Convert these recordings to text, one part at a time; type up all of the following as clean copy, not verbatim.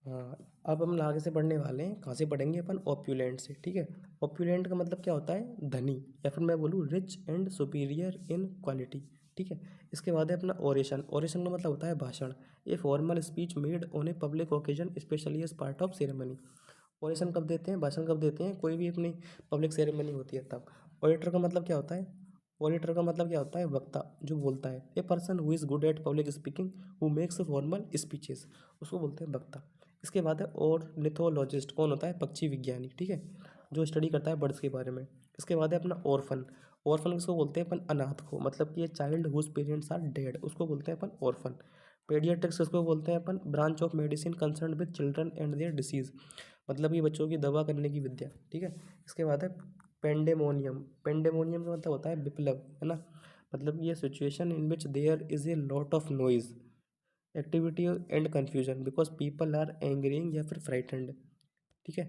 हाँ, अब हम आगे से पढ़ने वाले हैं, कहाँ से पढ़ेंगे अपन, ऑप्यूलेंट से, ठीक है। ऑप्यूलेंट का मतलब क्या होता है, धनी, या फिर मैं बोलूँ rich and superior in quality, ठीक है। इसके बाद है अपना ओरेशन। ओरेशन का मतलब होता है भाषण, a formal speech made on a public occasion specially as part of ceremony. Oration कब देते हैं, भाषण कब देते हैं, कोई भी अपनी पब्लिक सेरेमनी होती है तब। ओरेटर का मतलब क्या होता है, ओरेटर का मतलब क्या होता है, वक्ता, जो बोलता है। A person who is good at public speaking who makes formal speeches, उसको बोलते हैं वक्ता। इसके बाद है ऑर्निथोलॉजिस्ट, कौन होता है, पक्षी विज्ञानी, ठीक है, जो स्टडी करता है बर्ड्स के बारे में। इसके बाद है अपना ऑर्फन। ऑर्फन किसको बोलते हैं अपन, अनाथ को, मतलब कि ये child whose parents are dead, उसको बोलते हैं अपन ऑर्फन। पेडियाट्रिक्स किसको बोलते हैं अपन, branch of medicine concern with children and their disease, मतलब कि बच्चों की दवा करने की विद्या, ठीक है। इसके बाद है पेंडेमोनियम। पेंडेमोनियम का मतलब होता है विप्लव, है ना, मतलब ये situation in which there is a lot of noise, activity and confusion because people are angering या फिर फ्राइटेंड, ठीक है।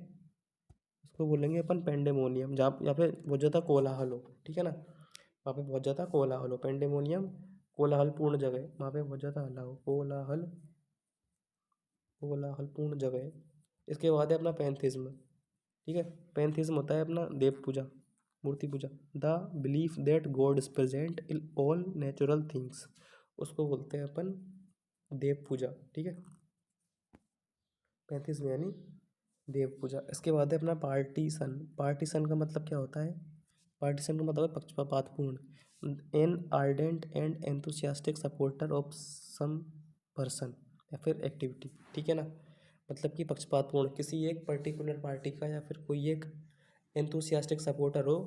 इसको बोलेंगे अपन पेंडेमोनियम, जहाँ यहाँ पे बहुत ज़्यादा कोलाहल हो, ठीक है ना, वहाँ पे बहुत ज़्यादा कोलाहल हो, पेंडेमोनियम कोलाहलपूर्ण जगह, वहाँ पे बहुत ज़्यादा हल्ला हो, कोलाहलपूर्ण जगह। इसके बाद है अपना पैंथिज्म, ठीक है। पैंथिज्म होता है अपना देव पूजा, मूर्ति पूजा, the belief that God is present in all natural things, उसको बोलते हैं अपन देव पूजा, ठीक है। 35 में यानी देव पूजा। इसके बाद है अपना पार्टीशन। पार्टीशन का मतलब क्या होता है, पार्टीशन का मतलब है पक्षपातपूर्ण, an ardent and enthusiastic supporter of some person या फिर एक्टिविटी, ठीक है ना, मतलब कि पक्षपातपूर्ण, किसी एक पर्टिकुलर पार्टी का या फिर कोई एक एंथुसियास्टिक सपोर्टर हो,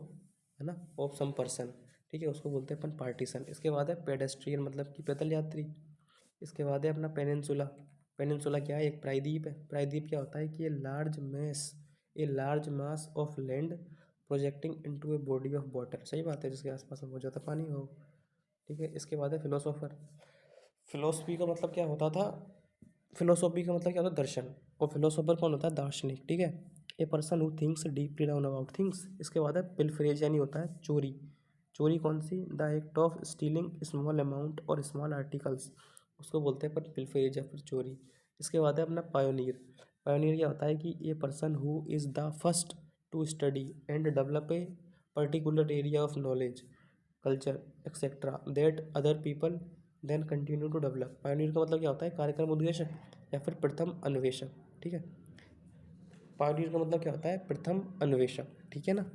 है ना, ऑफ सम पर्सन, ठीक है, उसको बोलते हैं अपन पार्टीशन। इसके बाद है पेडेस्ट्रियन, मतलब कि पैदल यात्री। इसके बाद है अपना पेनिनसुला। पेनिनसुला क्या है, एक प्रायद्वीप है। प्रायद्वीप क्या होता है कि a large mass of land projecting into a body of water, सही बात है, जिसके आसपास में बहुत ज़्यादा पानी हो, ठीक है। इसके बाद है फिलोसोफर। फिलोसफी का मतलब क्या होता था, फिलोसॉफी का मतलब क्या होता है, दर्शन, और फिलोसोफर कौन होता है, दार्शनिक, ठीक है। A person who thinks deeply down about things. इसके बाद है पिलफरेज, यानी होता है चोरी। चोरी कौन सी, the act of stealing small amount और स्मॉल आर्टिकल्स, उसको बोलते हैं पर पिलफरेज या फिर चोरी। इसके बाद है अपना पायोनियर। पायोनियर क्या होता है कि a person who is the first to study and develop a particular area of knowledge, culture etcetera that other people then continue to develop. Pioneer का मतलब क्या होता है, कार्यक्रम उद्घोषक या फिर प्रथम अन्वेषक, ठीक है। पायोनियर का मतलब क्या होता है, प्रथम अन्वेषक, ठीक है ना,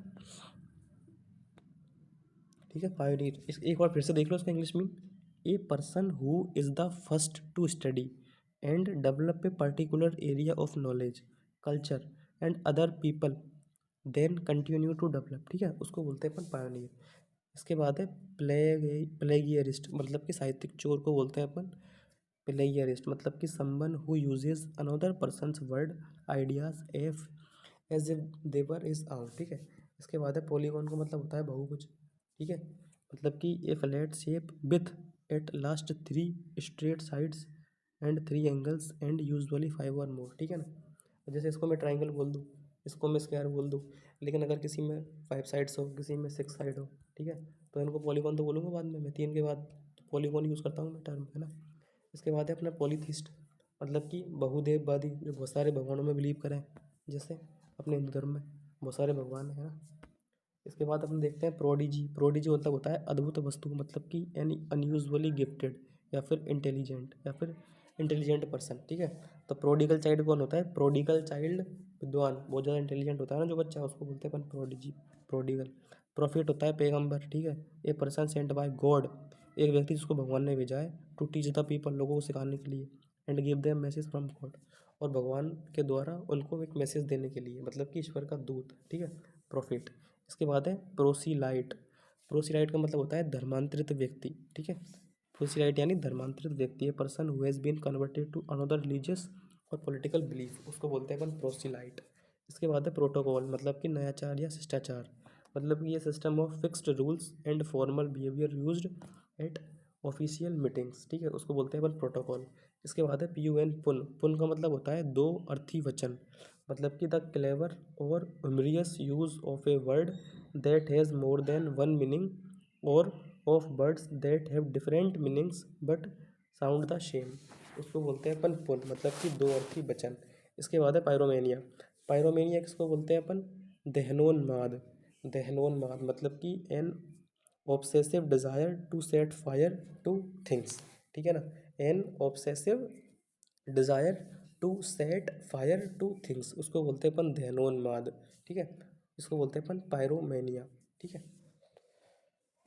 ठीक है। पायोनियर, इस एक बार फिर से देख लो इसका इंग्लिश में, a person who is the first to study and develop a particular area of knowledge, culture and other people then continue to develop, ठीक है, उसको बोलते हैं अपन पायोनियर। इसके बाद है प्लेगियरिस्ट, मतलब कि साहित्यिक चोर को बोलते हैं अपन प्लेगियरिस्ट, मतलब कि someone who uses another person's word ideas एफ as if they were his own, ठीक है। इसके बाद है पॉलीगॉन का मतलब होता है बहुभुज, ठीक है, मतलब कि a flat shape with at least 3 straight sides and 3 angles and usually 5 और मोर, ठीक है ना। जैसे इसको मैं ट्राइंगल बोल दूँ, इसको मैं स्क्वायर बोल दूँ, लेकिन अगर किसी में 5 साइड्स हो, किसी में 6 साइड हो, ठीक है, तो इनको पॉलीगॉन तो बोलूँगा बाद में मैं, 3 के बाद पॉलीगॉन यूज़ करता हूँ मैं टर्म, है ना। इसके बाद है अपना पॉलीथिस्ट, मतलब कि बहुदेववादी, जो बहुत सारे भगवानों में बिलीव करें, जैसे अपने हिंदू धर्म में बहुत सारे भगवान हैं ना। इसके बाद अपन देखते हैं प्रोडिजी। प्रोडिजी मतलब होता है अद्भुत वस्तु, मतलब कि यानी अनयूजुअली गिफ्टेड या फिर इंटेलिजेंट पर्सन, ठीक है। तो प्रोडिगल चाइल्ड कौन होता है, प्रोडिगल चाइल्ड विद्वान, बहुत ज़्यादा इंटेलिजेंट होता है ना जो बच्चा, उसको बोलते हैं अपन प्रोडिजी, प्रोडिगल। प्रॉफिट होता है पैगंबर, ठीक है। A person sent by God, एक व्यक्ति जिसको भगवान ने भेजा है, टू टीच द पीपल, लोगों को सिखाने के लिए, and give them message from God, और भगवान के द्वारा उनको एक मैसेज देने के लिए, मतलब कि ईश्वर का दूत, ठीक है, प्रॉफिट। इसके बाद है प्रोसीलाइट। प्रोसीलाइट का मतलब होता है धर्मांतरित व्यक्ति, ठीक है। प्रोसीलाइट यानी धर्मांतरित व्यक्ति, a person who has been converted to another religious और पॉलिटिकल बिलीफ, उसको बोलते हैं अपन प्रोसीलाइट। इसके बाद है प्रोटोकॉल, मतलब कि नयाचार या शिष्टाचार, मतलब कि ये system of fixed rules and formal behaviour used eight official meetings, ठीक है, उसको बोलते हैं अपन प्रोटोकॉल। इसके बाद है PUN, पुन। पुन का मतलब होता है दो अर्थी वचन, मतलब कि द क्लेवर और humorous use of a word that has more than one meaning और of words that have different meanings but sound the same, उसको बोलते हैं अपन पुन, मतलब कि दो अर्थी वचन। इसके बाद है पायरोमेनिया। पायरोमेनिया किसको बोलते हैं अपन? दहनोन्माद। दहनोन्माद मतलब कि an obsessive desire to set fire to things, ठीक है ना। An obsessive desire to set fire to things, उसको बोलते हैं अपन दहनोन्माद, ठीक है। इसको बोलते हैं अपन पायरोमेनिया, ठीक है।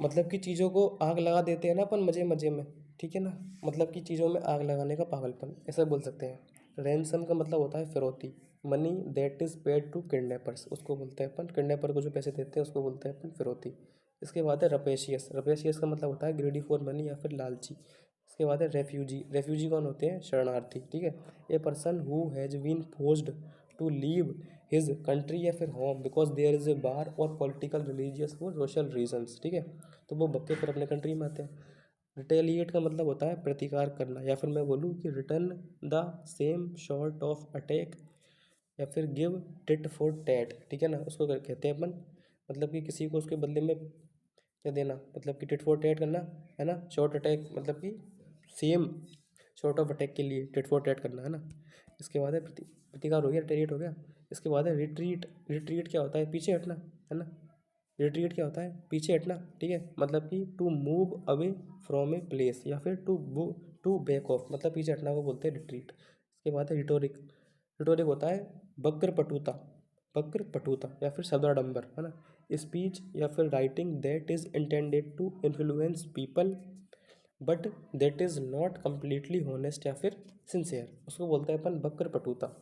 मतलब कि चीज़ों को आग लगा देते हैं ना अपन मज़े मज़े में, ठीक है ना। मतलब कि चीज़ों में आग लगाने का पागलपन, ऐसा बोल सकते हैं। रैंसम का मतलब होता है फिरौती। Money that is paid to kidnappers, उसको बोलते हैं अपन, किडनैपर को जो पैसे देते हैं उसको बोलते हैं अपन फिरौती। इसके बाद है रपेशियस। रपेशियस का मतलब होता है ग्रीडी फॉर मनी या फिर लालची। इसके बाद है रेफ्यूजी। रेफ्यूजी कौन होते हैं? शरणार्थी, ठीक है। A person who has been forced to leave his country या फिर home because there is a bar और पॉलिटिकल रिलीजियस वो सोशल रीजन्स, ठीक है। तो वो भग के फिर अपने कंट्री में आते हैं। रिटेलिएट का मतलब होता है प्रतिकार करना, या फिर मैं बोलूँ कि return the same short of attack, या फिर गिव टिट फॉर टैट, ठीक है ना। उसको कहते हैं अपन, मतलब कि किसी को उसके बदले में क्या देना, मतलब कि टिट फॉर टैट करना, है ना। शॉर्ट अटैक मतलब कि सेम शॉर्ट ऑफ अटैक के लिए टिट फॉर टैट करना, है ना। इसके बाद है प्रतिकार हो गया, रिटेलिएट हो गया। इसके बाद है रिट्रीट। रिट्रीट क्या होता है? पीछे हटना, है ना। रिट्रीट क्या होता है? पीछे हटना, ठीक है। मतलब कि to move away from a place, या फिर टू बैक ऑफ, मतलब पीछे हटना को बोलते हैं रिट्रीट। इसके बाद है रिटोरिक। रिटोरिक होता है वक्र पटुता, वक्र पटुता या फिर शब्दाडंबर, है ना। स्पीच या फिर writing that is intended to influence people but that is not completely honest या फिर सिंसियर, उसको बोलते हैं अपन वक्र पटुता,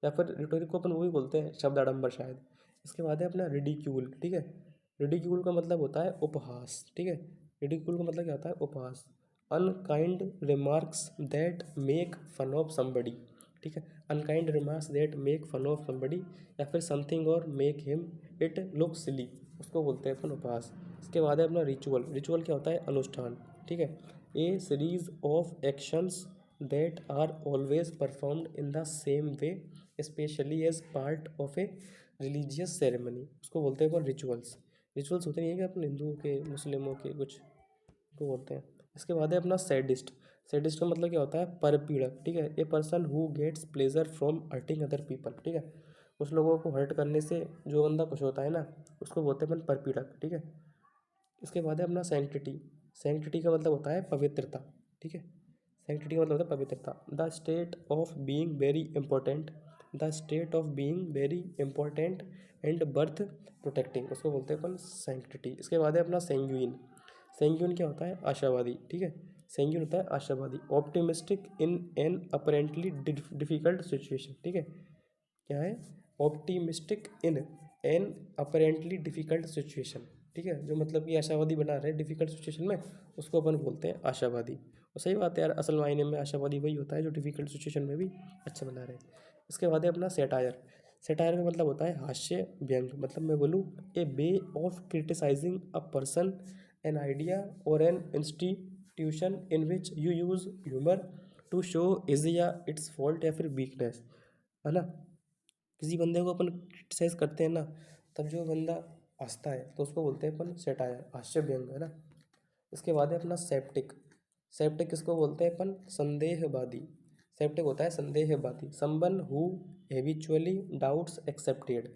या फिर रिटोरिक को अपन वो भी बोलते हैं शब्दाडंबर शायद। इसके बाद है अपना रिडिक्यूल, ठीक है। रिडिक्यूल का मतलब होता है उपहास, ठीक है। रिडिक्यूल का मतलब क्या होता है? उपहास। Unkind remarks that make fun of somebody, ठीक है। Unkind remarks that make fun of somebody या फिर समथिंग और make him it look silly, उसको बोलते हैं अपन उपहास। इसके बाद है अपना रिचुअल। रिचुअल क्या होता है? अनुष्ठान, ठीक है। A series of actions that are always performed in the same way especially as part of a religious ceremony, उसको बोलते हैं अपन रिचुअल्स। रिचुअल्स होते नहीं है कि अपन हिंदुओं के, मुस्लिमों के कुछ को बोलते हैं। इसके बाद है अपना सैडिस्ट। सैडिस्ट का मतलब क्या होता है? परपीड़क, ठीक है। A person who gets pleasure from hurting other people, ठीक है। कुछ लोगों को हर्ट करने से जो बंदा खुश होता है ना, उसको बोलते हैं अपन परपीड़क, ठीक है। इसके बाद है अपना सैंक्टिटी। सैंक्टिटी का मतलब होता है पवित्रता, ठीक है। सैंक्टिटी का मतलब होता है पवित्रता। The state of being very important, the state of being very important and birth protecting, उसको बोलते हैं अपन सैंक्टिटी। इसके बाद है अपना सेंग्यूइन। सेंग्यूइन क्या होता है? आशावादी, ठीक है। सेंग्यूइन होता है आशावादी। Optimistic in an apparently difficult situation, ठीक है। क्या है? Optimistic in an apparently difficult situation, ठीक है। जो मतलब कि आशावादी बना रहे डिफिकल्ट सिचुएशन में, उसको अपन बोलते हैं आशावादी। और सही बात है यार, असल मायने में आशावादी वही होता है जो डिफिकल्ट सिचुएशन में भी अच्छा बना रहे। इसके बाद है अपना सेटायर। सेटायर का मतलब होता है हास्य व्यंग, मतलब मैं बोलूँ a way of criticising a person, an idea और an institution in which you use humour to show is या इट्स फॉल्ट या फिर वीकनेस, है ना। किसी बंदे को अपन क्रिटिसाइज करते हैं ना, तब जो बंदा हंसता है तो उसको बोलते हैं अपन सेटायर, हास्य व्यंग, है ना। इसके बाद है अपना सेप्टिक। सेप्टिक किसको बोलते हैं अपन? संदेहवादी। सेप्टिक होता है संदेहवादी। Someone who habitually doubts accepted,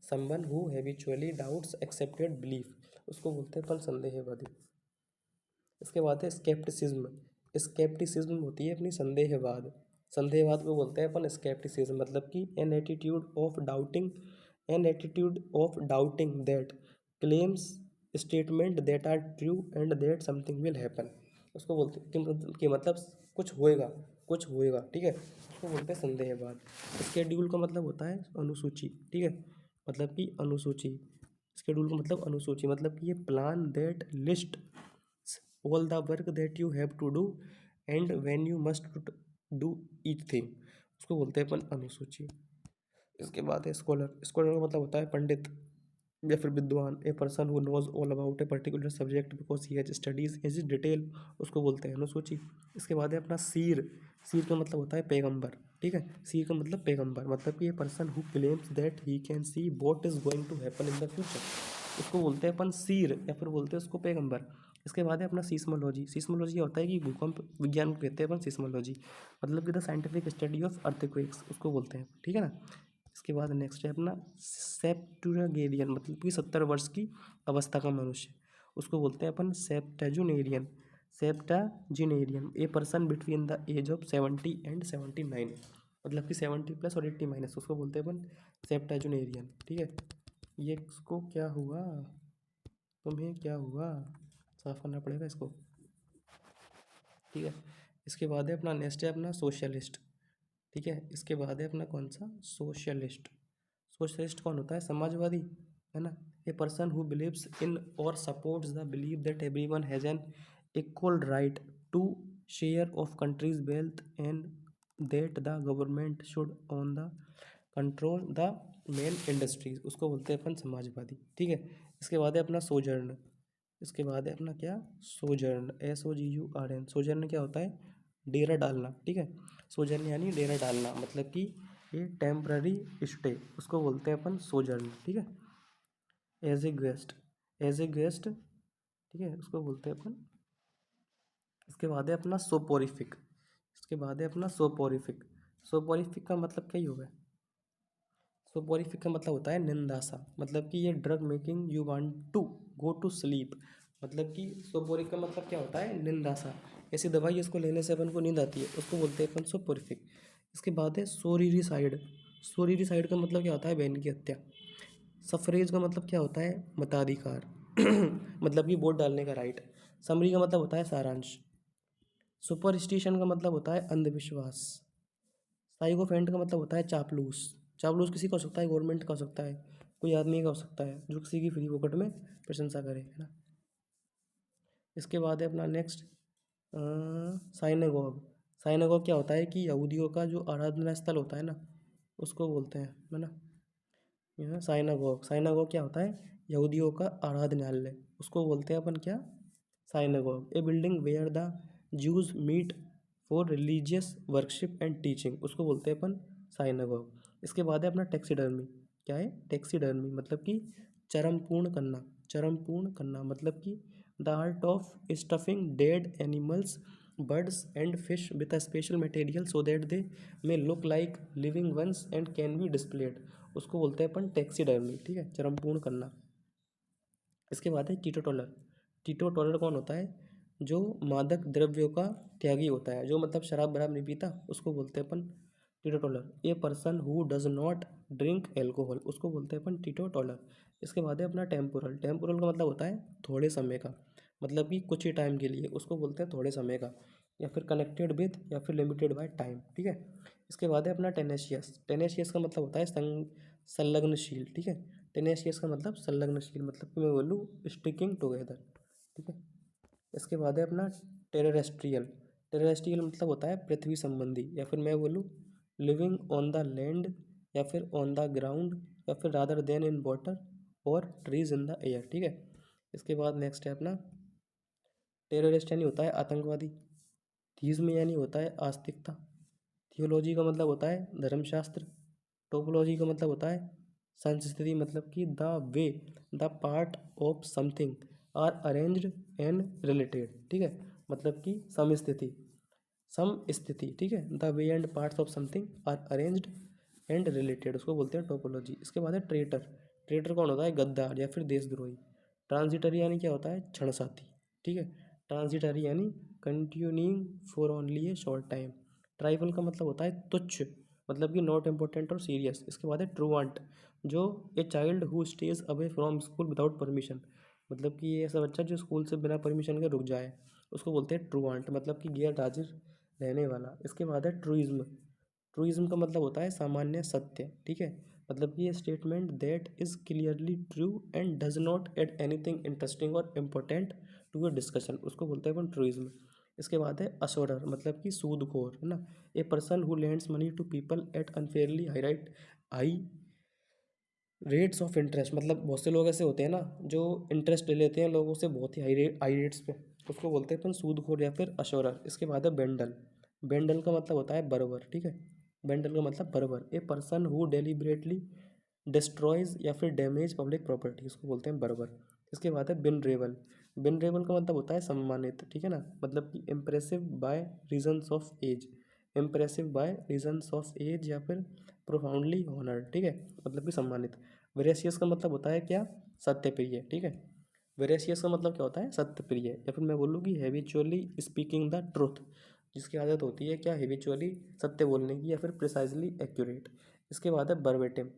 someone who habitually doubts accepted belief, उसको बोलते हैं अपन संदेहवादी। इसके बाद है स्केप्टिसिज्म। स्केप्टिसिज्म होती है अपनी संदेहवाद। संदेहवाद को बोलते हैं अपन स्केप्टिसिज्म, मतलब कि an attitude of doubting, an attitude of doubting that claims statement that are true and that something will happen, उसको बोलते हैं कि मतलब कुछ होएगा, कुछ होएगा, ठीक है। उसको बोलते हैं संदेहवाद। स्केड्यूल का मतलब होता है अनुसूची, ठीक है। मतलब कि अनुसूची। स्केड्यूल का मतलब अनुसूची, मतलब कि ये plan that list all the work that you have to do and when you must do each thing, उसको बोलते हैं अपन अनुसूची। इसके बाद है स्कॉलर। स्कॉलर का मतलब होता है पंडित या फिर विद्वान। A person who knows all about a particular subject because he has studies in detail, उसको बोलते हैं अनुसूची। इसके बाद है अपना सीर। सीर का मतलब होता है पैगंबर, ठीक है। सीर का मतलब पैगंबर, मतलब कि a person who claims that he can see what is going to happen in the future, उसको बोलते हैं अपन सीर या फिर बोलते हैं उसको पैगंबर। इसके बाद है अपना सीस्मोलॉजी। सीस्मोलॉजी होता है कि भूकंप विज्ञान को कहते हैं अपन सीस्मोलॉजी, मतलब कि the scientific study of earthquakes उसको बोलते हैं, ठीक है ना। इसके बाद नेक्स्ट है अपना सेप्टुअगेरियन, मतलब कि 70 वर्ष की अवस्था का मनुष्य, उसको बोलते हैं अपन septuagenarian. Septuagenarian a person between the age of 70 and 79, मतलब कि 70+ और 80-, उसको बोलते हैं अपन सेप्टाजुनेरियन, ठीक है। ये इसको क्या हुआ, तुम्हें क्या हुआ, साफ करना पड़ेगा इसको, ठीक है। इसके बाद है अपना नेक्स्ट है अपना सोशलिस्ट, ठीक है। इसके बाद है अपना कौन सा, सोशलिस्ट। सोशलिस्ट कौन होता है, समाजवादी, है ना। A person who believes in और supports the believe that everyone has an equal right to share of country's wealth and that the government should own the control the main industries, उसको बोलते हैं अपन समाजवादी, ठीक है। इसके बाद है अपना सोजर्न। इसके बाद है अपना क्या, सोजर्न, SOGURN। सोजर्न क्या होता है, डेरा डालना, ठीक है। सोजर्न यानी डेरा डालना, मतलब कि ये टेम्पररी स्टे, उसको बोलते हैं अपन सोजर्न, ठीक है। As a guest, as a guest, ठीक है, उसको बोलते हैं अपन। इसके बाद है अपना सोपोरिफिक। इसके बाद है अपना सोपोरिफिक। सोपोरिफिक का मतलब क्या ही होगा, सोपोरिफिक का मतलब होता है निंदासा, मतलब कि ये drug making you want to go to sleep, मतलब कि सोपोरिक का मतलब क्या होता है, निंदासा, ऐसी दवाई इसको लेने से अपन को नींद आती है, उसको बोलते हैं अपन सोपोरिफिक। इसके बाद है सोरिरिसाइड। सोरिरिसाइड का मतलब क्या होता है, बहन की हत्या। सफरेज का मतलब क्या होता है, मताधिकार मतलब कि वोट डालने का राइट। समरी का मतलब होता है सारांश। सुपरस्टिशन का मतलब होता है अंधविश्वास। साइकोफेंट का मतलब होता है चापलूस। चापलूस किसी का हो सकता है, गवर्नमेंट का हो सकता है, कोई आदमी का हो सकता है जो किसी की फ्री फोकट में प्रशंसा करे, है ना। इसके बाद है अपना नेक्स्ट साइनेगोग। साइनेगोग क्या होता है कि यहूदियों का जो आराधना स्थल होता है ना, उसको बोलते हैं, है ना। यह साइनागोग, साइनागोग क्या होता है, यहूदियों का आराधनालय, उसको बोलते हैं अपन क्या, synagogue. A building where the Jews meet for religious worship and teaching, उसको बोलते हैं अपन साइनागोग। इसके बाद है अपना टैक्सीडर्मी। क्या है, टैक्सीडर्मी, मतलब कि चरम पूर्ण करना, चरम पूर्ण करना, मतलब कि the art of stuffing dead animals, birds and fish with a special material so that they may look like living ones and can be displayed, उसको बोलते हैं अपन टैक्सीडर्मी, ठीक है, चरम पूर्ण करना। इसके बाद है टीटोटॉलर। टीटोटॉलर कौन होता है, जो मादक द्रव्यों का त्यागी होता है, जो मतलब शराब वराब नहीं पीता, उसको बोलते हैं अपन teetotaller. A person who does not drink alcohol, उसको बोलते हैं अपन टीटोटॉलर। इसके बाद है अपना टेम्पोरल। टेम्पोरल का मतलब होता है थोड़े समय का, मतलब कि कुछ ही टाइम के लिए, उसको बोलते हैं थोड़े समय का, या फिर कनेक्टेड विद, या फिर लिमिटेड बाय टाइम, ठीक है। इसके बाद है अपना टेनेशियस। टेनेशियस का मतलब होता है संलग्नशील, ठीक है। टेनेशियस का मतलब संलग्नशील, मतलब कि मैं बोलूँ स्टिकिंग टुगेदर, ठीक है। इसके बाद है अपना टेरेस्ट्रियल। टेरेस्ट्रियल मतलब होता है पृथ्वी संबंधी, या फिर मैं बोलूँ लिविंग ऑन द लैंड, या फिर ऑन द ग्राउंड, या फिर रादर देन इन वाटर और ट्रीज इन द एयर, ठीक है। इसके बाद नेक्स्ट है अपना टेररिस्ट, यानी होता है आतंकवादी। थीज्म यानी होता है आस्तिकता। थियोलॉजी का मतलब होता है धर्मशास्त्र। टोपोलॉजी का मतलब होता है संस्थिति, मतलब कि the way the part of something are arranged and related, ठीक है, मतलब कि समस्थिति, समस्थिति, ठीक है, the way and parts of something are arranged and related, उसको बोलते हैं टोपोलॉजी। इसके बाद है ट्रेटर। ट्रेटर कौन होता है, गद्दार या फिर देशद्रोही। ट्रांजिटरी यानी क्या होता है, क्षण साथी, ठीक है। ट्रांजिटरी यानी continuing for only A short time. Tribal का मतलब होता है तुच्छ, मतलब कि नॉट इम्पोर्टेंट और सीरियस। इसके बाद है ट्रूवांट, जो a child who stays away from school without permission, मतलब कि ये ऐसा बच्चा जो स्कूल से बिना परमिशन के रुक जाए, उसको बोलते हैं ट्रूवांट, मतलब कि गैर हाजिर रहने वाला। इसके बाद है ट्रूइज्म। ट्रूइज्म का मतलब होता है सामान्य सत्य, ठीक है, मतलब कि ये statement that is clearly true and does not add anything interesting और इम्पोर्टेंट टू ए डिस्कशन, उसको बोलते हैं अपन ट्रूइज्म। इसके बाद है असोरर, मतलब कि सूदखोर, है ना। A person who lends money to people at unfairly high rates of interest, मतलब बहुत से लोग ऐसे होते हैं ना जो इंटरेस्ट ले लेते हैं लोगों से बहुत ही हाई रेट्स पे, उसको बोलते हैं अपन सूदखोर या फिर अशोरर। इसके बाद है बेंडल। बेंडल का मतलब होता है बर्बर, ठीक है। बेंडल का मतलब बर्बर। ए पर्सन हु डेलिबरेटली डिस्ट्रॉयज या फिर डैमेज पब्लिक प्रॉपर्टी, उसको बोलते हैं बर्बर। इसके बाद है बिन रेवल। वेनरेबल का मतलब होता है सम्मानित, ठीक है ना, मतलब कि impressive by reasons of age, impressive by reasons of age या फिर प्रोफाउंडली ऑनर्ड, ठीक है, मतलब कि सम्मानित। वेरेशियस का मतलब होता है क्या, सत्यप्रिय, ठीक है। वेरेशियस का मतलब क्या होता है, सत्यप्रिय, या फिर मैं बोलूँ कि हैबिचुअली स्पीकिंग द ट्रुथ, जिसकी आदत होती है क्या, हैबिचुअली सत्य बोलने की, या फिर प्रिसाइजली एक्यूरेट। इसके बाद है बर्बेटिम।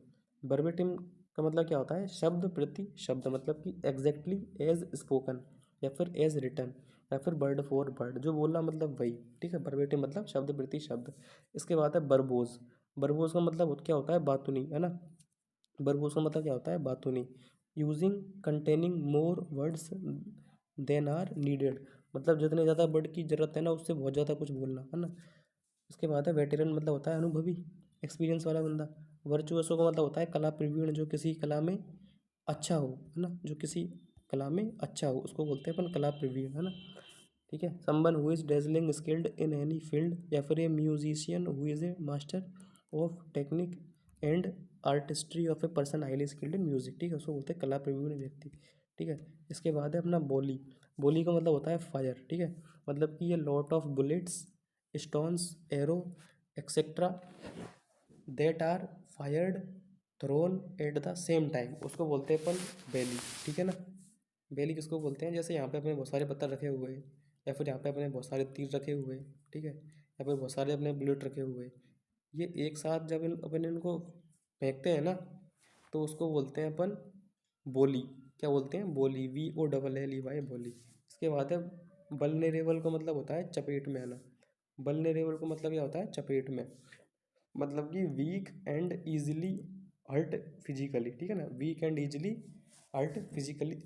बर्बेटिम का मतलब क्या होता है, शब्द प्रति शब्द, मतलब कि एग्जैक्टली एज स्पोकन या फिर एज रिटन या फिर वर्ड फॉर वर्ड, जो बोलना मतलब वही, ठीक है। बर्बेटिम मतलब शब्द प्रति शब्द। इसके बाद है बर्बोज। बर्बोज का मतलब क्या होता है, बातूनी, है ना। बर्बोज का मतलब क्या होता है, बातूनी। Using containing more words than are needed, मतलब जितने ज़्यादा वर्ड की जरूरत है ना, उससे बहुत ज़्यादा कुछ बोलना, है ना। इसके बाद है वेटेरन, मतलब होता है अनुभवी, एक्सपीरियंस वाला बंदा। वर्चुअसो का मतलब होता है कला प्रवीण, जो किसी कला में अच्छा हो, है ना, जो किसी कला में अच्छा हो उसको बोलते हैं अपन कला प्रवीण, है ना, ठीक है। Someone who is dazzling skilled in any field, या फिर ए musician who is a master of technique and artistry of a person highly skilled in music, ठीक है, उसको बोलते हैं कला प्रवीण व्यक्ति, ठीक है। इसके बाद है अपना बोली। बोली का मतलब होता है फायर, ठीक है, मतलब कि ये lot of bullets, stones, arrow etcetera that are fired thrown at the same time, उसको बोलते हैं अपन बैली, ठीक है ना। बैली किसको बोलते हैं, जैसे यहाँ पे अपने बहुत सारे पत्थर रखे हुए हैं, या फिर यहाँ पे अपने बहुत सारे तीर रखे हुए हैं, ठीक है, यहाँ पे बहुत सारे अपने बुलेट रखे हुए हैं, ये एक साथ जब इन अपन इनको फेंकते हैं ना, तो उसको बोलते हैं अपन बोली। क्या बोलते हैं, बोली, VOLLEY, बोली। इसके बाद है वल्नरेबल का मतलब होता है चपेट में आना। वल्नरेबल का मतलब क्या होता है, चपेट में, मतलब कि weak and easily hurt physically, ठीक है ना, weak and easily hurt physically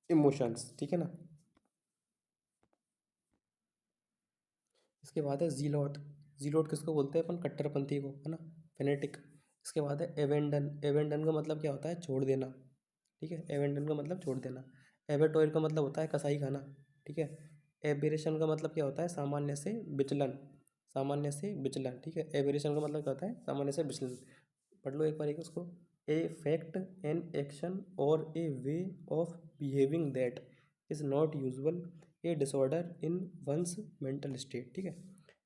emotions, ठीक है ना। इसके बाद है जीलॉट। जीलॉट किसको बोलते हैं अपन, कट्टरपंथी को, है ना, फेनेटिक। इसके बाद है एवेंडन। एवेंडन का मतलब क्या होता है, छोड़ देना, ठीक है, एवेंडन का मतलब छोड़ देना। एवेटोर का मतलब होता है कसाई खाना, ठीक है। एबेरेशन का मतलब क्या होता है, सामान्य से विचलन, सामान्य से विचलन, ठीक है। एबेरेशन का मतलब क्या होता है, सामान्य से विचलन। पढ़ लो एक बार उसको। ए फैक्ट, एन एक्शन और a way of behaving that is not usual, a disorder in one's mental state, ठीक है।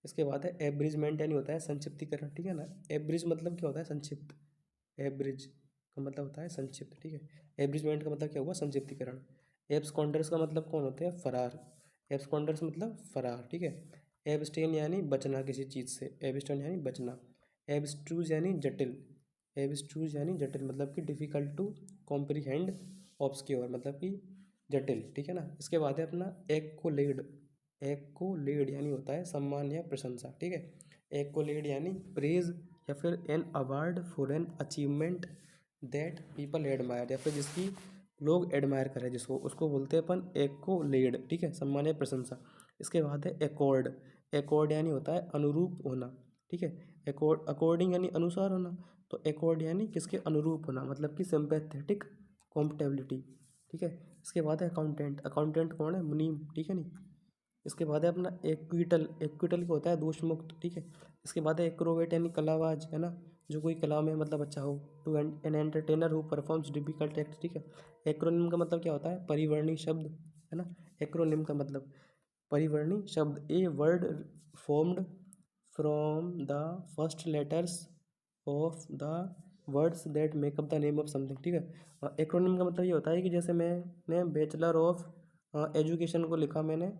इसके बाद है एब्रिजमेंट, यानी होता है संक्षिप्तीकरण, ठीक है ना। एब्रिज मतलब क्या होता है, संक्षिप्त। एब्रिज का मतलब होता है संक्षिप्त, ठीक है। एब्रिजमेंट का मतलब क्या हुआ, संक्षिप्तीकरण। एब्सकॉन्डर्स का मतलब कौन होते हैं, फरार। एब्सकॉन्डर्स मतलब फरार, ठीक है। एब्सटेन यानी बचना किसी चीज़ से, एब्सटेन यानी बचना। एब्स्ट्रूज यानी जटिल, एब्स्ट्रूज यानी जटिल, मतलब कि डिफ़िकल्ट टू कॉम्प्रीहेंड, ऑब्सक्योर मतलब कि जटिल, ठीक है ना। इसके बाद है अपना एक्कोलेड। एक्कोलेड यानी होता है सम्मान या प्रशंसा, ठीक है। एक्कोलेड यानी प्रेज या फिर an award for an achievement that people admire, या फिर जिसकी लोग एडमायर करें जिसको, उसको बोलते हैं अपन एक्कोलेड, ठीक है, सम्मान या प्रशंसा। इसके बाद है एकॉर्ड। एकॉर्ड यानी होता है अनुरूप होना, ठीक है। एकॉर्ड, अकॉर्डिंग यानी अनुसार होना, तो एकॉर्ड यानी किसके अनुरूप होना, मतलब कि सिंपैथेटिक कॉम्पेटेबिलिटी, ठीक है। इसके बाद है अकाउंटेंट। अकाउंटेंट कौन है, मुनीम, ठीक है नहीं। इसके बाद है अपना एक्विटल। एक्विटल क्या होता है, दोष मुक्त, ठीक है। इसके बाद है एक्रोवेट यानी कलाबाज, है ना, जो कोई कला में मतलब अच्छा हो। To an entertainer who performs difficult act, ठीक है। एक्रोनिम का मतलब क्या होता है, परिवर्णी शब्द, है ना। एक्रोनिम का मतलब परिवर्णी शब्द, a word formed from the first letters of the words that makeup the name of something, ठीक है। एक्रोनिम का मतलब ये होता है कि जैसे मैंने बैचलर ऑफ एजुकेशन को लिखा मैंने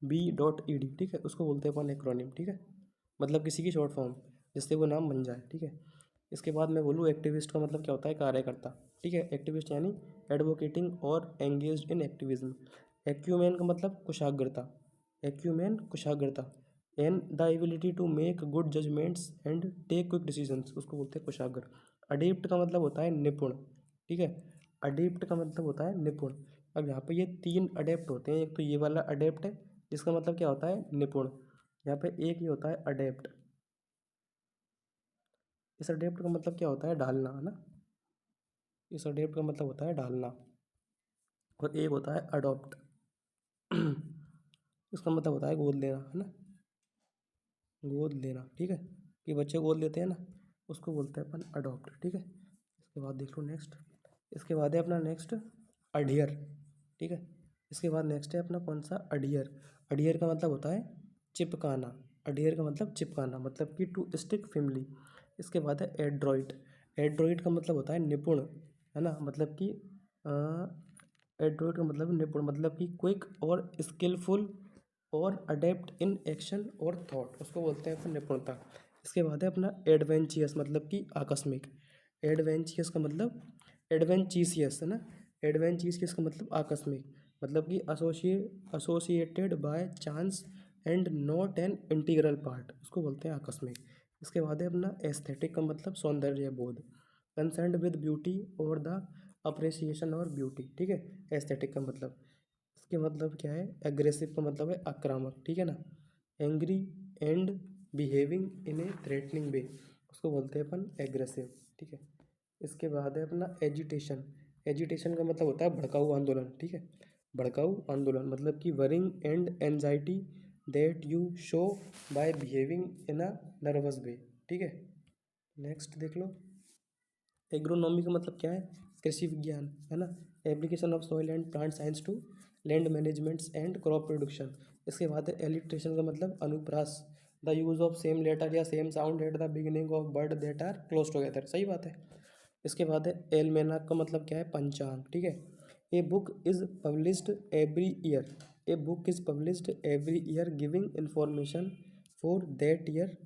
B.ED, ठीक है, उसको बोलते हैं अपन एक्रोनिम, ठीक है, मतलब किसी की शॉर्ट फॉर्म जिससे वो नाम बन जाए, ठीक है। इसके बाद मैं बोलूँ एक्टिविस्ट का मतलब क्या होता है, कार्यकर्ता, ठीक है। एक्टिविस्ट यानी एडवोकेटिंग और एंगेज्ड इन एक्टिविज्म। एक्यूमेन का मतलब कुशाग्रता, एक्यूमेन कुशाग्रता। And the ability to make good judgements and take quick decisions, उसको बोलते हैं कुशाग्र। अडेप्ट का मतलब होता है निपुण, ठीक है। अडेप्ट का मतलब होता है निपुण। अब यहाँ पे ये तीन अडेप्ट होते हैं, एक तो ये वाला अडेप्ट है जिसका मतलब क्या होता है, निपुण। यहाँ पे एक ही होता है अडेप्ट। इस अडेप्ट का मतलब क्या होता है, ढालना, है ना। इस अडेप्ट का मतलब होता है ढालना। और एक होता है अडॉप्ट। इसका मतलब होता है गोद लेना, है ना, गोद लेना, ठीक है, कि बच्चे गोद लेते हैं ना, उसको बोलते हैं अपन अडॉप्ट, ठीक है। इसके बाद देख लो नेक्स्ट। इसके बाद है अपना नेक्स्ट अडियर, ठीक है। इसके बाद नेक्स्ट है अपना कौन सा, अडियर। अडियर का मतलब होता है चिपकाना। अडियर का मतलब चिपकाना, मतलब कि टू स्टिक फिमली। इसके बाद है एड्रॉइट। एड्रॉइट का मतलब होता है निपुण, है ना, मतलब कि एड्रॉइट का मतलब निपुण, मतलब कि क्विक और स्किलफुल और अडेप्ट इन एक्शन और थॉट, उसको बोलते हैं अपन निपुणता। इसके बाद है अपना एडवेंचियस, मतलब कि आकस्मिक। एडवेंचियस का मतलब एडवेंचीसियस, है ना। एडवेंचीसियस का मतलब आकस्मिक, मतलब कि associated by chance and not an integral part, उसको बोलते हैं आकस्मिक। इसके बाद है अपना एस्थेटिक का मतलब सौंदर्य बोध, कंसर्न्ड विद ब्यूटी और द अप्रिसिएशन और ब्यूटी, ठीक है, एस्थेटिक का मतलब। इसके मतलब क्या है, एग्रेसिव का मतलब है आक्रामक, ठीक है ना। Angry and behaving in a threatening way, उसको बोलते हैं अपन एग्रेसिव, ठीक है। इसके बाद है अपना एजिटेशन। एजिटेशन का मतलब होता है भड़काऊ आंदोलन, ठीक है। भड़काऊ आंदोलन मतलब कि worrying and anxiety that you show by behaving in a nervous way, ठीक है। नेक्स्ट देख लो, एग्रोनॉमी का मतलब क्या है, कृषि विज्ञान, है ना। Application of soil and plant science to land managements and crop production. इसके बाद है एलिट्रेशन का मतलब अनुप्रास, the use of same letter या same sound at the beginning of word that are close together, सही बात है। इसके बाद है एलमेनाक का मतलब क्या है, पंचांग, ठीक है। A book is published every year, a book is published every year giving information for that year,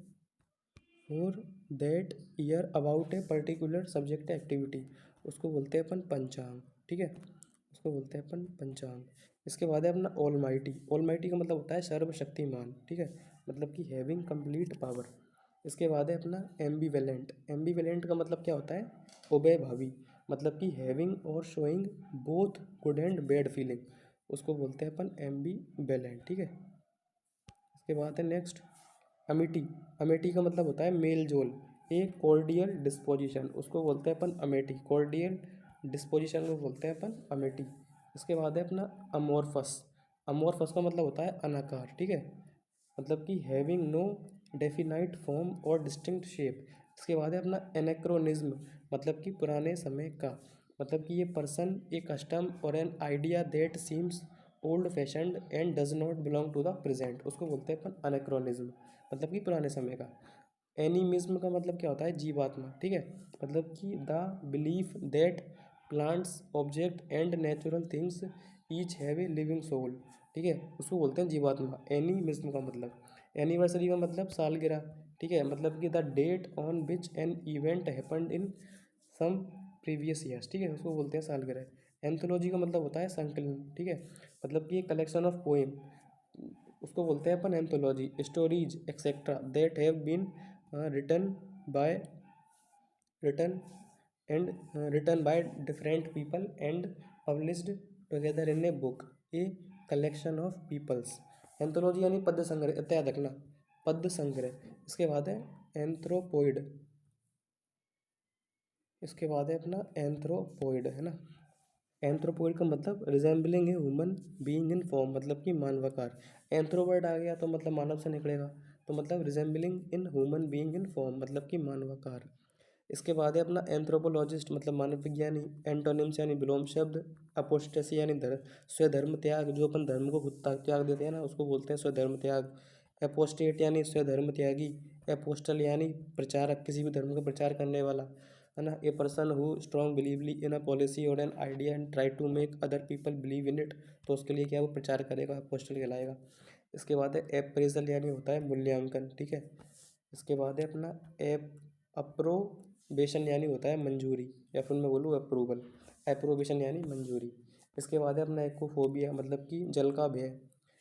for that year about a particular subject activity, उसको बोलते हैं अपन पंचांग, ठीक है, उसको बोलते हैं अपन पंचांग। इसके बाद है अपना ऑल माइटी। ऑल माइटी का मतलब होता है सर्वशक्तिमान, ठीक है, मतलब कि हैविंग कंप्लीट पावर। इसके बाद है अपना एम्बीवेलेंट। एम्बीवेलेंट का मतलब क्या होता है, उभय भावी, मतलब कि हैविंग और showing both good and bad feeling, उसको बोलते हैं अपन एम्बीवेलेंट, ठीक है। इसके बाद है नेक्स्ट अमिटी। अमेठी का मतलब होता है मेल जोल, ए कॉर्डियल डिस्पोजिशन, उसको बोलते हैं अपन अमेठी, कॉर्डियल डिस्पोजिशन को बोलते हैं अपन अमेठी। इसके बाद है अपना अमोरफस। अमोरफस का मतलब होता है अनाकार, ठीक है, मतलब कि हैविंग नो डेफिनाइट फॉर्म और डिस्टिंक्ट शेप। इसके बाद है अपना एनेक्रोनिज्म, मतलब कि पुराने समय का, मतलब कि ये पर्सन ए कस्टम और an idea that seems old fashioned and does not belong to the present, उसको बोलते हैं अपन अनेक्रोनिज्म, मतलब कि पुराने समय का। एनिमिज्म का मतलब क्या होता है, जीवात्मा, ठीक है, मतलब कि the belief that plants object and natural things each have a living soul, ठीक है, उसको बोलते हैं जीवात्मा। एनिमिज्म का मतलब, एनिवर्सरी का मतलब सालगिरह, ठीक है, मतलब कि the date on which an event happened in some previous years, ठीक है, उसको बोलते हैं सालगिरह। एंथोलॉजी का मतलब होता है संकलन, ठीक है, मतलब कि कलेक्शन ऑफ पोएम, उसको बोलते हैं अपन anthology. Stories etcetera that have been written by written and written by different people and published together in a book, a collection of peoples. Anthology यानी पद्य संग्रह, याद रखना, पद्य संग्रह। इसके बाद है एंथ्रोपोइड। इसके बाद है अपना एंथ्रोपोइड, है ना। एंथ्रोपोइड का मतलब resembling a human being in form, मतलब कि मानवाकार। एंथ्रोवर्ड आ गया तो मतलब मानव से निकलेगा, तो मतलब resembling in human being in form, मतलब कि मानवाकार। इसके बाद है अपना एंथ्रोपोलॉजिस्ट, मतलब मानव विज्ञानी। एंटोनिम्स यानी विलोम शब्द, अपोस्टेसी यानी स्वधर्म त्याग, जो अपन धर्म को खुद त्याग देते हैं ना, उसको बोलते हैं स्वधर्म त्याग। एपोस्टेट यानी स्वधर्म त्यागी। एपोस्टल यानी प्रचारक, किसी भी धर्म का प्रचार करने वाला, है ना। A person who strong believe in a policy और an idea and try to make other people believe in it, तो उसके लिए क्या वो प्रचार करेगा, अपोस्टल कहलाएगा। इसके बाद है एप्रेजल यानी होता है मूल्यांकन, ठीक है। इसके बाद है अपना एप अप्रोबेशन यानी होता है मंजूरी, या फिर मैं बोलूँ अप्रूवल। अप्रोबेशन यानी मंजूरी। इसके बाद है अपना एक्वाफोबिया, मतलब कि जल का भय।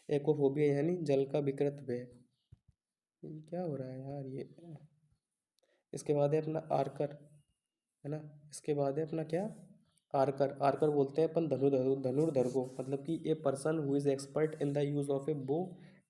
एक्वाफोबिया यानी जल का विकृत भय। ये क्या हो रहा है यार ये। इसके बाद है अपना आर्कर, है ना। इसके बाद है अपना क्या, आर्कर। आर्कर बोलते हैं अपन धनुर्धर को, मतलब कि a person who is expert in the use of A bow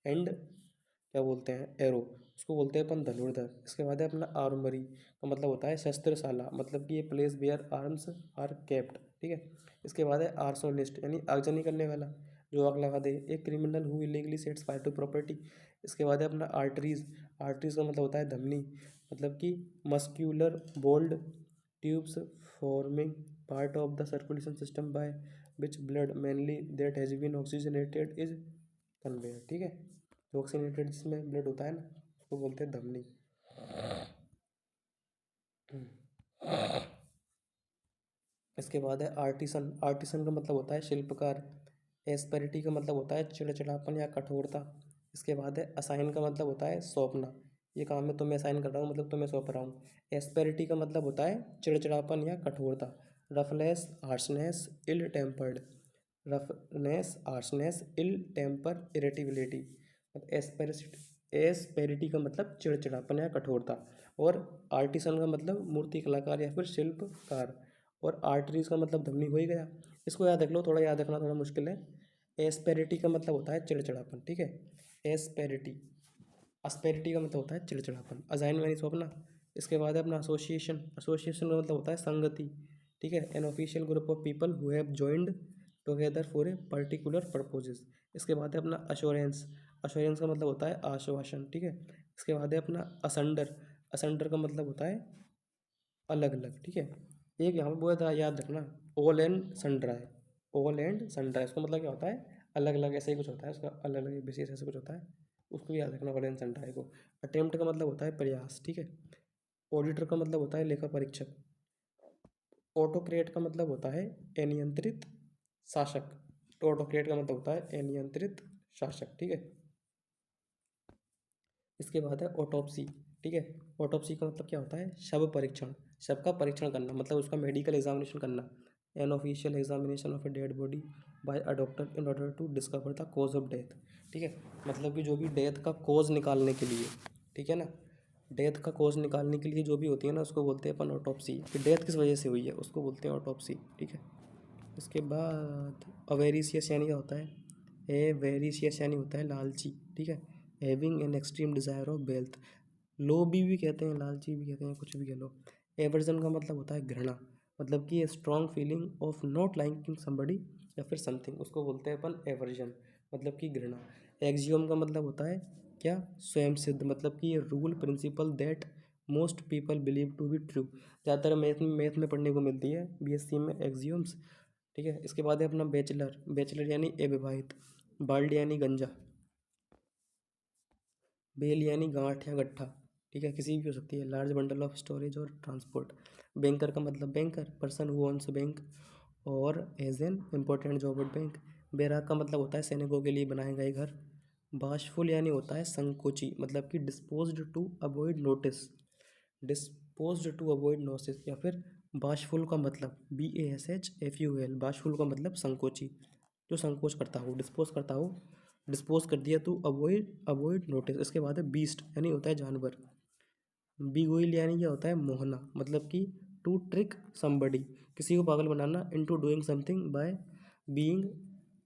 and क्या बोलते हैं, एरो, उसको बोलते हैं अपन धनुर्धर। इसके बाद है अपना आर्मरी का मतलब होता है शस्त्रशाला, मतलब कि ये place where arms are kept, ठीक है। इसके बाद है आर्सोनिस्ट यानी आगजनी करने वाला, जो आग लगा दे। एक criminal who illegally sets fire to property. इसके बाद है अपना आर्टरीज। आर्टरीज का मतलब होता है धमनी, मतलब कि muscular walled tubes forming part of the circulation system by which blood mainly that has been oxygenated is conveyed. ठीक है, जो ऑक्सीजनेटेड जिसमें ब्लड होता है ना उसको बोलते हैं धमनी। इसके बाद है आर्टिसन। आर्टिसन का मतलब होता है शिल्पकार। एस्पेरिटी का मतलब होता है चिड़चिड़ापन या कठोरता। इसके बाद है असाइन का मतलब होता है सौंपना, ये काम मैं तुम्हें असाइन कर रहा हूँ मतलब तुम्हें सौंप रहा हूँ। एस्पेरिटी का मतलब होता है चिड़चिड़ापन या कठोरता। रफनेस, हार्शनेस, इल टेम्पर्ड। रफनेस, हार्शनेस, इल टेम्पर, इरेटिबिलिटी। एस्पेरिटी का मतलब चिड़चिड़ापन या कठोरता। और आर्टिसन का मतलब मूर्ति कलाकार या फिर शिल्पकार। और आर्टरीज का मतलब धमनी हो ही गया। इसको याद रख लो, थोड़ा याद रखना थोड़ा मुश्किल है। एस्पेरिटी का मतलब होता है चिड़चिड़ापन। ठीक है, एस्पेरिटी। अस्पेरिटी का मतलब होता है चिड़चिड़ापन। अजाइन यानी सौंपना। इसके बाद है अपना एसोसिएशन। एसोसिएशन का मतलब होता है संगति। ठीक है, an official group of people who have joined together for a particular purposes. इसके बाद है अपना अश्योरेंस। अश्योरेंस का मतलब होता है आश्वासन। ठीक है, इसके बाद है अपना असंडर। असंडर का मतलब होता है अलग अलग। ठीक है, एक यहाँ पे बहुत याद रखना, ऑल एंड सन्ड्राई। ऑल एंड सन्ड्राई उसका मतलब क्या होता है, अलग अलग ऐसे ही कुछ होता है उसका, अलग अलग विशेष ऐसे कुछ होता है, उसको भी याद रखना ऑल एंड सन्ड्राई को। अटेम्प्ट का मतलब होता है प्रयास। ठीक है, ऑडिटर का मतलब होता है लेखा परीक्षक। ऑटोक्रेट का मतलब होता है अनियंत्रित शासक। तो ऑटोक्रेट का मतलब होता है अनियंत्रित शासक। ठीक है, इसके बाद है ऑटोप्सी। ठीक है, ऑटोप्सी का मतलब क्या होता है, शव परीक्षण। शव का परीक्षण करना मतलब उसका मेडिकल एग्जामिनेशन करना। An official examination of a dead body by a doctor in order to discover the cause of death. ठीक है, मतलब कि जो भी डेथ का कॉज निकालने के लिए, ठीक है ना, डेथ का कॉज निकालने के लिए जो भी होती है ना उसको बोलते हैं अपन ऑटोप्सी। कि डेथ किस वजह से हुई है उसको बोलते हैं ऑटोप्सी। ठीक है, इसके बाद अवेरिसियस यानी क्या होता है, ए वेरिशियस यानी होता है लालची। ठीक है, having an extreme desire of wealth. लोभी भी कहते हैं, लालची भी कहते हैं, कुछ भी कह लो। एवर्जन का मतलब होता है घृणा, मतलब कि strong feeling of not liking somebody या फिर समथिंग, उसको बोलते हैं अपन एवर्जन, मतलब कि घृणा। एक्सियोम का मतलब होता है क्या, स्वयं सिद्ध, मतलब कि ये rule principle that most people believe to be true. ज़्यादातर मैथ में पढ़ने को मिलती है बीएससी में एक्सियोम्स। ठीक है, इसके बाद है अपना बैचलर। बैचलर यानी अविवाहित। बाल्ड यानी गंजा। बेल यानी गांठ या गट्ठा। ठीक है, किसी भी हो सकती है। लार्ज बंडल ऑफ स्टोरेज और ट्रांसपोर्ट। बैंकर का मतलब banker, person who owns bank और as an important job at bank. Barrack का मतलब होता है सैनिकों के लिए बनाए गए घर। बाशफुल यानी होता है संकोची, मतलब कि disposed to avoid notice. Disposed to avoid notice या फिर बाशफुल का मतलब BASHFUL, बाशफुल का मतलब संकोची, जो संकोच करता हो, डिस्पोज करता हो, डिस्पोज कर दिया तो अवॉइड अवॉइड नोटिस। इसके बाद है बीस्ट यानी होता है जानवर। बिगोइल यानी क्या होता है मोहना, मतलब कि टू ट्रिक समबडी, किसी को पागल बनाना, into doing something by being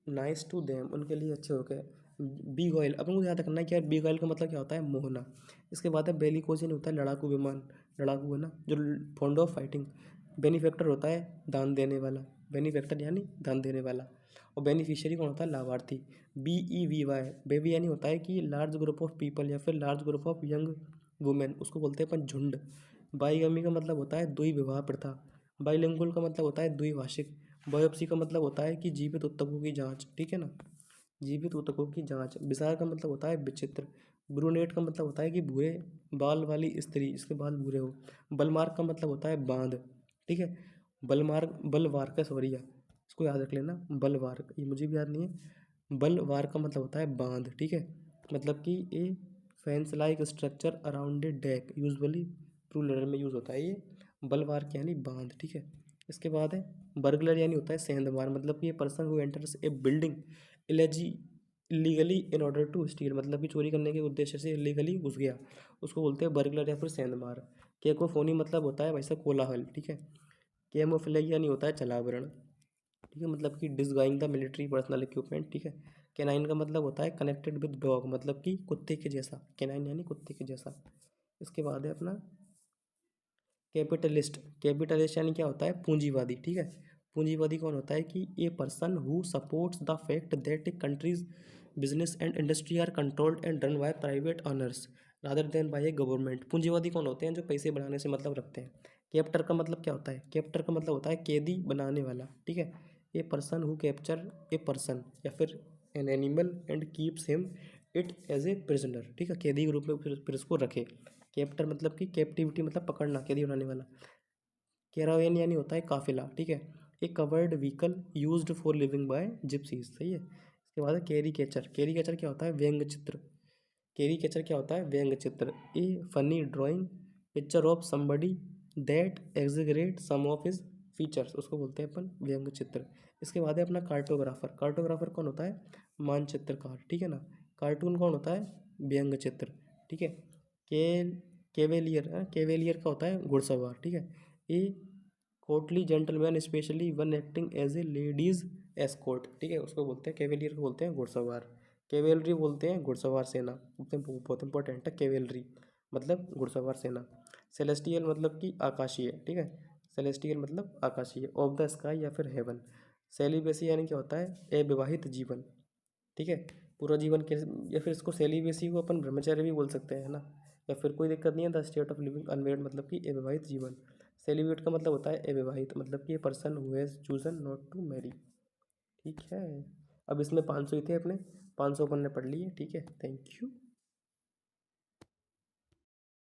nice to them, उनके लिए अच्छे हो गए। बिग ऑयल, अपन को याद रखना है कि यार बिग ऑयल का मतलब क्या होता है मोहना। इसके बाद है बेलिकोजिन, होता है लड़ाकू विमान, लड़ाकू है ना जो फॉन्ड ऑफ फाइटिंग। बेनिफैक्टर होता है दान देने वाला, बेनिफैक्टर यानी दान देने वाला। और बेनिफिशियरी कौन होता है, लाभार्थी। BEVY, बेबी यानी होता है कि लार्ज ग्रुप ऑफ पीपल या फिर large group of young women, उसको बोलते हैं अपन झुंड। बाईगमी का मतलब होता है द्वि विवाह प्रथा। बाइलिंगुअल का मतलब होता है द्विभाषिक। बायोप्सी का मतलब होता है कि जीवित ऊतकों की जांच। ठीक है ना, जीवित ऊतकों की जांच। विसार का मतलब होता है विचित्र। ब्रूनेट का मतलब होता है कि भूरे बाल वाली स्त्री, जिसके बाल भूरे हो। बलमार्क का मतलब होता है बांध। ठीक है, बलमार्क बलवार का सॉरी, इसको याद रख लेना, बलवार, ये मुझे भी याद नहीं है। बलवार का मतलब होता है बांध। ठीक है, मतलब कि a fence like structure around a deck, usually plural में यूज़ होता है ये। बलवार के यानी बांध। ठीक है, इसके बाद है बर्गलर यानी होता है सेंधमार, मतलब कि ये person who enters a building इलेजी illegally in order to steal, मतलब कि चोरी करने के उद्देश्य से इलीगली घुस गया, उसको बोलते हैं बर्गलर या फिर सेंधमार। केकोफोनी मतलब होता है वैसे कोलाहल। ठीक है, कैमोफ्लेज यानी होता है चलावरण। ठीक है, मतलब कि डिस्गाइंग द मिलिट्री पर्सनल इक्विपमेंट। ठीक है, कैनाइन का मतलब होता है कनेक्टेड विद डॉग, मतलब कि कुत्ते के जैसा, कैनाइन यानी कुत्ते के जैसा। इसके बाद है अपना कैपिटलिस्ट। कैपिटलिस्ट यानी क्या होता है, पूंजीवादी। ठीक है, पूंजीवादी कौन होता है कि a person who supports the fact that a country's business and industry are controlled and run by private owners rather than by a government. पूंजीवादी कौन होते हैं, जो पैसे बढ़ाने से मतलब रखते हैं। कैप्टर का मतलब क्या होता है? कैप्टर का मतलब होता है कैदी बनाने वाला, ठीक है। A person who capture a person या फिर an animal and keeps him it as a prisoner, ठीक है, कैदी के रूप में फिर उसको रखे। कैप्टर मतलब कि कैप्टिविटी मतलब पकड़ना, कैदी बनाने वाला। कैरावेन यानी होता है काफिला, ठीक है। A covered vehicle used for living by gypsies, सही है। इसके बाद है कैरी कैचर। कैरी कैचर क्या होता है? व्यंग चित्र। कैरी कैचर क्या होता है? व्यंग चित्र। A funny drawing picture of somebody that exaggerate some of his features, उसको बोलते हैं अपन व्यंग चित्र। इसके बाद है अपना कार्टोग्राफर। कार्टोग्राफर कौन होता है? मानचित्रकार, ठीक है ना। कार्टून कौन होता है? व्यंग चित्र, ठीक है। के केवेलियर, केवेलियर का होता है घुड़सवार, ठीक है। A courtly gentleman especially one acting as a lady's escort, ठीक है, उसको बोलते हैं केवेलियर को बोलते हैं घुड़सवार। केवेलरी बोलते हैं घुड़सवार सेना, बहुत इंपॉर्टेंट है केवेलरी मतलब घुड़सवार सेना। सेलेस्टियल मतलब कि आकाशीय, ठीक है। सेलेस्टियल मतलब आकाशीय, ऑफ द स्काई या फिर हेवन। सेलिबेसी यानी क्या होता है? अविवाहित जीवन, ठीक है। पूरा जीवन कैसे, या फिर इसको सेलिबेसी को अपन ब्रह्मचर्य भी बोल सकते हैं, है ना। या फिर कोई दिक्कत नहीं है, the state of living unwed मतलब कि अविवाहित जीवन। सेलिब्रेट का मतलब होता है अविवाहित, मतलब कि a person who has chosen not to marry, ठीक है। अब इसमें 500 ही थे अपने, 500 अपन ने पढ़ लिए, ठीक है। Thank you.